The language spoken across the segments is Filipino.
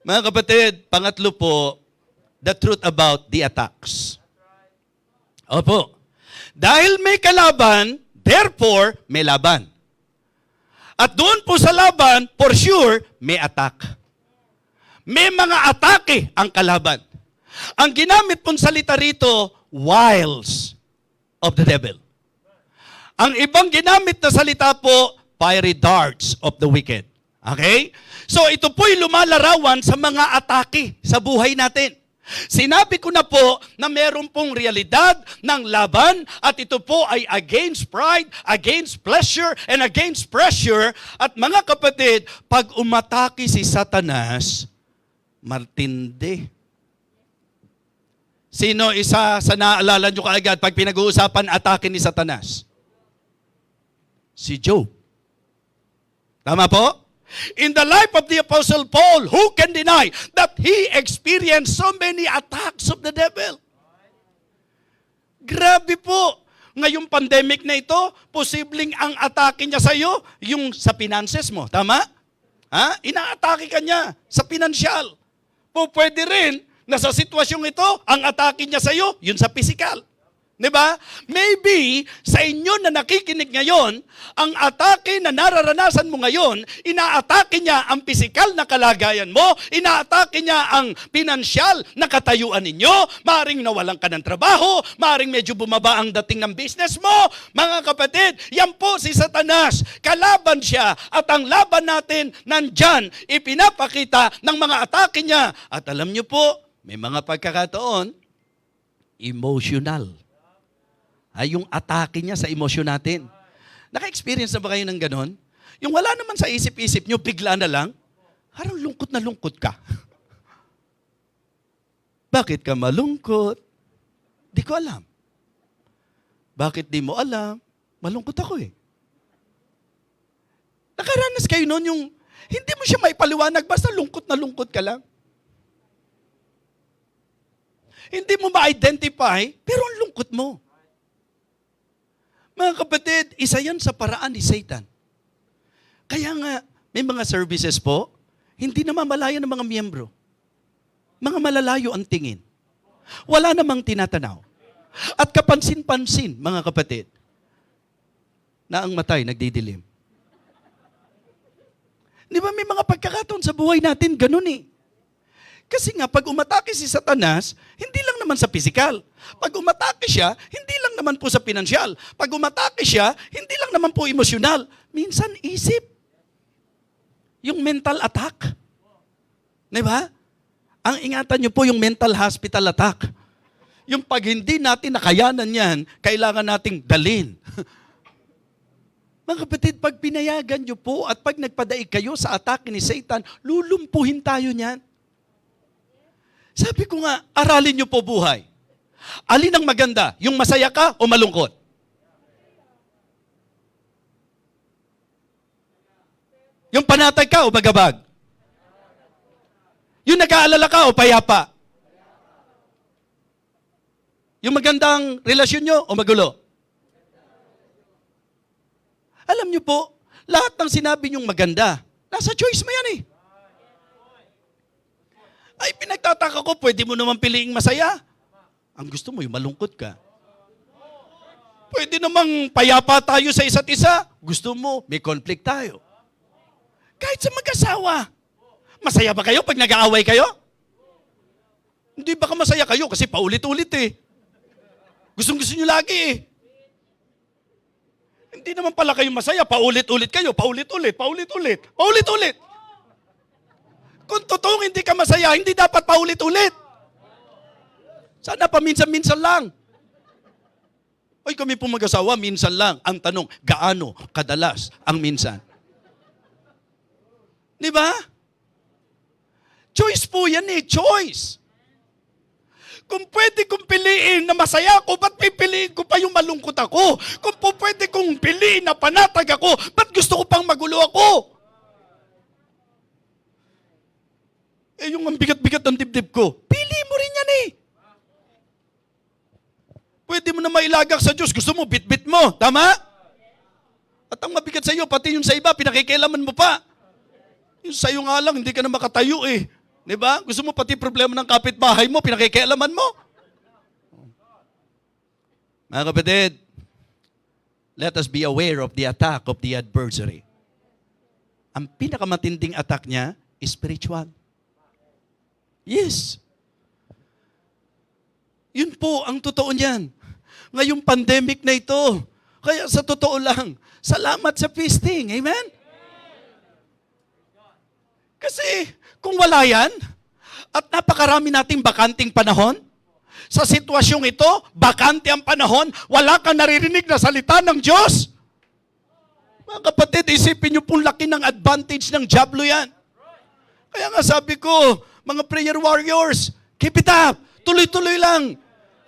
Mga kapatid, pangatlo po, the truth about the attacks. Opo. Dahil may kalaban, therefore may laban. At doon po sa laban, for sure, may attack. May mga atake ang kalaban. Ang ginamit pong salita rito, wiles of the devil. Ang ibang ginamit na salita po, fiery darts of the wicked. Okay? So ito po'y lumalarawan sa mga atake sa buhay natin. Sinabi ko na po na meron pong realidad ng laban at ito po ay against pride, against pleasure, and against pressure. At mga kapatid, pag umatake si Satanas, matindi. Sino isa sa naalala nyo kaagad pag pinag-uusapan atake ni Satanas? Si Job. Tama po? In the life of the Apostle Paul, who can deny that he experienced so many attacks of the devil? Grabe po. Ngayong pandemic na ito, posibleng ang atake niya sa iyo, yung sa finances mo. Tama? Ha? Inaatake ka niya sa pinansyal. Pwede rin na sa sitwasyong ito, ang atake niya sa iyo, yun sa physical. Diba? Maybe sa inyo na nakikinig ngayon, ang atake na nararanasan mo ngayon, inaatake niya ang pisikal na kalagayan mo, inaatake niya ang pinansyal na katayuan ninyo, maring nawalan ka ng trabaho, maring medyo bumaba ang dating ng business mo. Mga kapatid, yan po si Satanas. Kalaban siya at ang laban natin nandyan, ipinapakita ng mga atake niya. At alam niyo po, may mga pagkakataon, emotional. Ay, yung atake niya sa emosyon natin. Naka-experience na ba kayo ng ganon? Yung wala naman sa isip-isip nyo, bigla na lang, harang lungkot na lungkot ka. Bakit ka malungkot? Di ko alam. Bakit di mo alam? Malungkot ako eh. Nakaranas kayo noon yung, hindi mo siya maipaliwanag, basta lungkot na lungkot ka lang. Hindi mo ma-identify, pero ang lungkot mo. Mga kapatid, isa yan sa paraan ni Satan. Kaya nga, may mga services po, hindi na mamalayan ng mga miyembro. Mga malalayo ang tingin. Wala namang tinatanaw. At kapansin-pansin, mga kapatid, na ang matay nagdidilim. Di ba may mga pagkakataon sa buhay natin, ganun eh. Kasi nga, pag umatake si Satanas, hindi lang naman sa physical. Pag umatake siya, hindi lang naman po sa pinansyal. Pag umatake siya, hindi lang naman po emosyonal. Minsan, isip. Yung mental attack. Di ba? Ang ingatan niyo po yung mental hospital attack. Yung pag hindi natin nakayanan yan, kailangan nating dalin. Mga kapatid, pag pinayagan niyo po at pag nagpadaig kayo sa atake ni Satan, lulumpuhin tayo niyan. Sabi ko nga, aralin niyo po buhay. Alin ang maganda? Yung masaya ka o malungkot? Yung panatag ka o bagabag? Yung nag-aalala ka o payapa? Yung magandang relasyon nyo o magulo? Alam niyo po, lahat ng sinabi niyong maganda, nasa choice mo yan eh. Ay, pinagtataka ko, pwede mo naman piliing masaya. Ang gusto mo, yung malungkot ka. Pwede namang payapa tayo sa isa't isa. Gusto mo, may conflict tayo. Kahit sa mag-asawa. Masaya ba kayo pag nag-aaway kayo? Hindi baka masaya kayo kasi paulit-ulit eh. Gustong-gusto nyo lagi eh. Hindi naman pala kayo masaya, paulit-ulit kayo, paulit-ulit, paulit-ulit, paulit-ulit. Kung totoong hindi ka masaya, hindi dapat paulit-ulit. Sana paminsan-minsan lang. Ay, kami pong mag-asawa, minsan lang. Ang tanong, gaano kadalas ang minsan? Di ba? Choice po yan eh, choice. Kung pwede kong piliin na masaya ako, ba't pipiliin ko pa yung malungkot ako? Kung po pwede kong piliin na panatag ako, ba't gusto ko pang magulo ako? Eh, yung ang bigat-bigat ng dibdib ko, pili mo rin yan eh. Pwede mo na mailagak sa Diyos. Gusto mo, bit-bit mo. Tama? At ang mabigat sa iyo, pati yung sa iba, pinakikialaman mo pa. Yung sa iyo nga lang, hindi ka na makatayo eh. Di ba? Gusto mo pati problema ng kapitbahay mo, pinakikialaman mo. Mga kapatid, let us be aware of the attack of the adversary. Ang pinakamatinding attack niya is spiritual. Yes. Yun po ang totoo niyan. Ngayong pandemic na ito. Kaya sa totoo lang, salamat sa feasting. Amen? Kasi kung wala yan, at napakarami nating bakanting panahon, sa sitwasyong ito, bakante ang panahon, wala kang naririnig na salita ng Diyos. Mga kapatid, isipin niyo pong laki ng advantage ng diablo yan. Kaya nga sabi ko, mga prayer warriors, keep it up, tuloy-tuloy lang.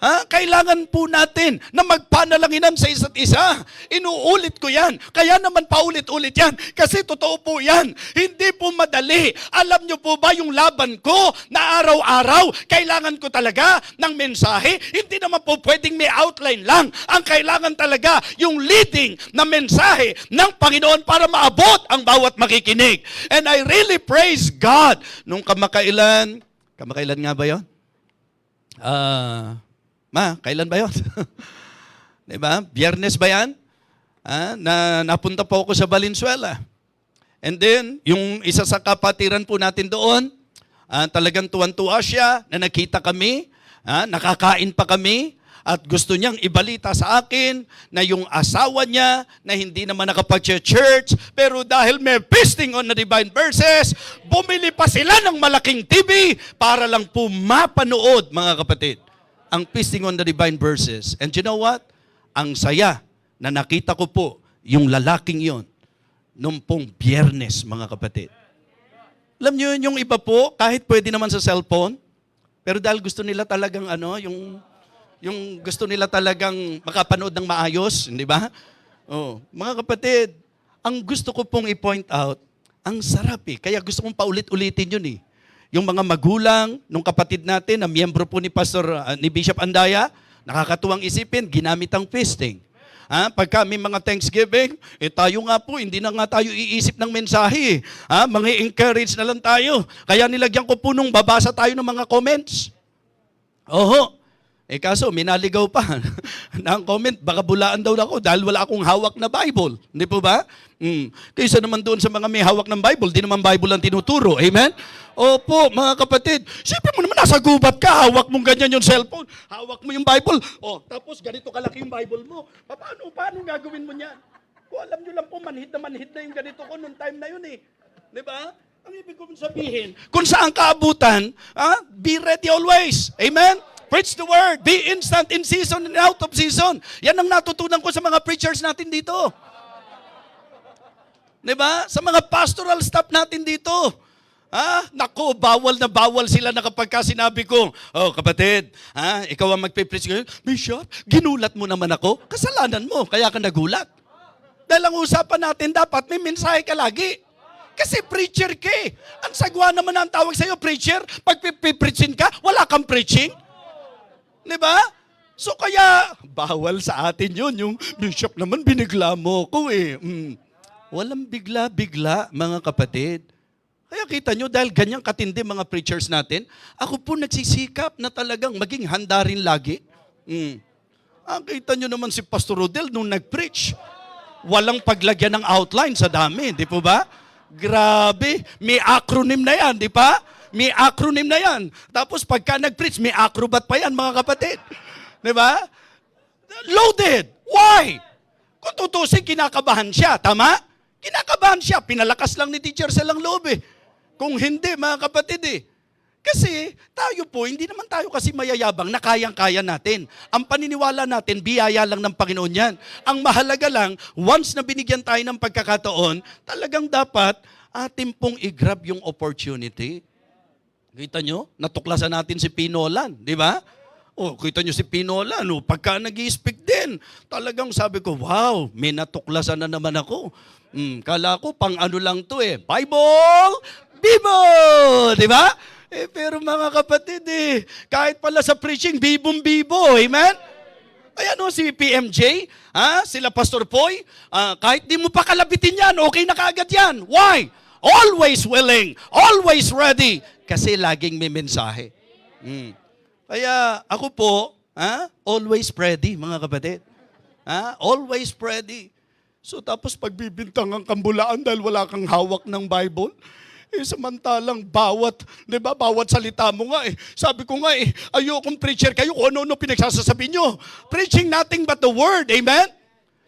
Kailangan po natin na magpanalanginan sa isa't isa. Inuulit ko yan. Kaya naman paulit-ulit yan. Kasi totoo po yan. Hindi po madali. Alam nyo po ba yung laban ko na araw-araw, kailangan ko talaga ng mensahe? Hindi naman po pwedeng may outline lang. Ang kailangan talaga yung leading na mensahe ng Panginoon para maabot ang bawat makikinig. And I really praise God. Nung kamakailan nga ba yun? Kailan ba yun? Diba? Biyernes ba yan? Napunta po ako sa Valenzuela. And then, yung isa sa kapatiran po natin doon, talagang tuwan-tuwa siya na nakita kami, nakakain pa kami, at gusto niyang ibalita sa akin na yung asawa niya na hindi naman nakapag-church, pero dahil may feasting on the divine verses, bumili pa sila ng malaking TV para lang po mapanood, mga kapatid, ang feasting on the divine verses. And you know what? Ang saya na nakita ko po yung lalaking yon nung pong Biyernes, mga kapatid. Alam niyo yung iba po, kahit pwede naman sa cellphone, pero dahil gusto nila talagang yung gusto nila talagang makapanood ng maayos, hindi ba? Mga kapatid, ang gusto ko pong i-point out, ang sarap eh. Kaya gusto kong paulit-ulitin yun eh. Yung mga magulang nung kapatid natin na miyembro po ni ni Bishop Andaya, nakakatuwang isipin, ginamit ang feasting. Pagka may mga Thanksgiving, tayo nga po, hindi na nga tayo iisip ng mensahe. Mga encourage na lang tayo. Kaya nilagyan ko po nung babasa tayo ng mga comments. Kaso, minaligaw pa na ang comment, baka bulaan daw ako dahil wala akong hawak na Bible. Hindi po ba? Kaysa naman doon sa mga may hawak ng Bible, di naman Bible ang tinuturo. Amen? Opo, mga kapatid. Siyempre mo naman, nasa gubat ka, hawak mong ganyan yung cellphone, hawak mo yung Bible. Tapos ganito kalaki yung Bible mo. Paano gagawin mo niyan? Alam nyo lang po, manhid na yung ganito ko noong time na yun eh. Di ba? Ang ibig ko sabihin, kung saan kaabutan, be ready always. Amen? Preach the word. Be instant in season and out of season. Yan ang natutunan ko sa mga preachers natin dito. Diba? Sa mga pastoral staff natin dito. Nako, bawal na bawal sila na kapag sinabi ko, kapatid, ikaw ang magpipreach ngayon. Bishop, ginulat mo naman ako. Kasalanan mo, kaya ka nagulat. Dahil ang usapan natin, dapat may mensahe ka lagi. Kasi preacher ka eh. Ang sagwa naman ang tawag sa'yo, preacher. Pag pipreachin ka, wala kang preaching. Diba? So kaya, bawal sa atin yun. Yung bishop naman, binigla mo ko eh. Walang bigla-bigla, mga kapatid. Kaya kita nyo, dahil ganyang katindi mga preachers natin, ako po nagsisikap na talagang maging handa rin lagi. Kita nyo naman si Pastor Rodel nung nag-preach. Walang paglagyan ng outline sa dami, di po ba? Grabe, may acronym na yan, di pa? May acronym na yan. Tapos pagka nag-preach, may acrobat pa yan, mga kapatid. Di ba? Loaded. Why? Kung tutusin, kinakabahan siya. Tama? Kinakabahan siya. Pinalakas lang ni teacher silang loob eh. Kung hindi, mga kapatid eh. Kasi tayo po, hindi naman tayo kasi mayayabang na kayang-kaya natin. Ang paniniwala natin, biyaya lang ng Panginoon yan. Ang mahalaga lang, once na binigyan tayo ng pagkakataon, talagang dapat atin pong i-grab yung opportunity. Kita nyo? Natuklasan natin si Pinolan, di ba? Kita nyo si Pinolan, pagka nag-i-speak din, talagang sabi ko, wow, may natuklasan na naman ako. Kala ko, pang ano lang to eh, Bible, Bibo! Di ba? Pero mga kapatid kahit pala sa preaching, bibong-bibo, amen? Ayan si PMJ, sila Pastor Poy, kahit di mo pa kalabitin yan, okay na kaagad yan. Why? Always willing, always ready. Kasi laging may mensahe. Kaya ako po, always ready, mga kapatid. Always ready. So tapos pagbibintang ang kambulaan dahil wala kang hawak ng Bible, samantalang di ba, bawat salita mo nga sabi ko nga ayokong preacher kayo kung ano-ano pinagsasasabi nyo. Preaching nothing but the word, amen?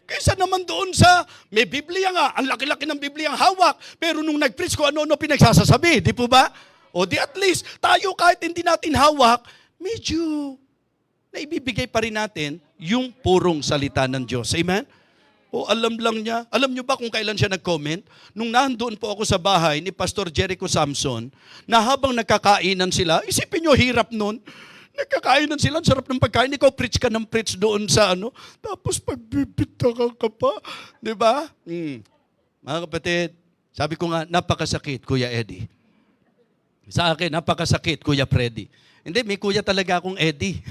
Kaysa naman doon sa, may Biblia nga, ang laki-laki ng Biblia ang hawak, pero nung nag-preach ko ano-ano pinagsasasabi, di po ba? O di at least, tayo kahit hindi natin hawak, medyo naibibigay pa rin natin yung purong salita ng Diyos. Amen? O alam lang niya. Alam niyo ba kung kailan siya nag-comment? Nung nandoon po ako sa bahay ni Pastor Jericho Samson, na habang nagkakainan sila, isipin niyo hirap nun. Nagkakainan sila, ang sarap ng pagkain. Ikaw preach ka ng preach doon sa tapos pagbibitakan ka pa. Di ba? Mga kapatid, sabi ko nga, napakasakit, Kuya Eddie. Sa akin, napakasakit, Kuya Freddy. Hindi, may kuya talaga akong Eddie.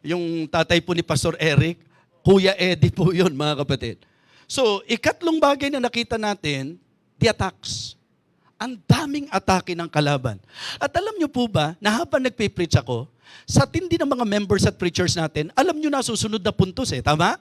Yung tatay po ni Pastor Eric, Kuya Eddie po yun, mga kapatid. So, ikatlong bagay na nakita natin, the attacks. Ang daming atake ng kalaban. At alam nyo po ba, na habang nagpe-preach ako, sa tindi ng mga members at preachers natin, alam nyo na susunod na puntos Tama?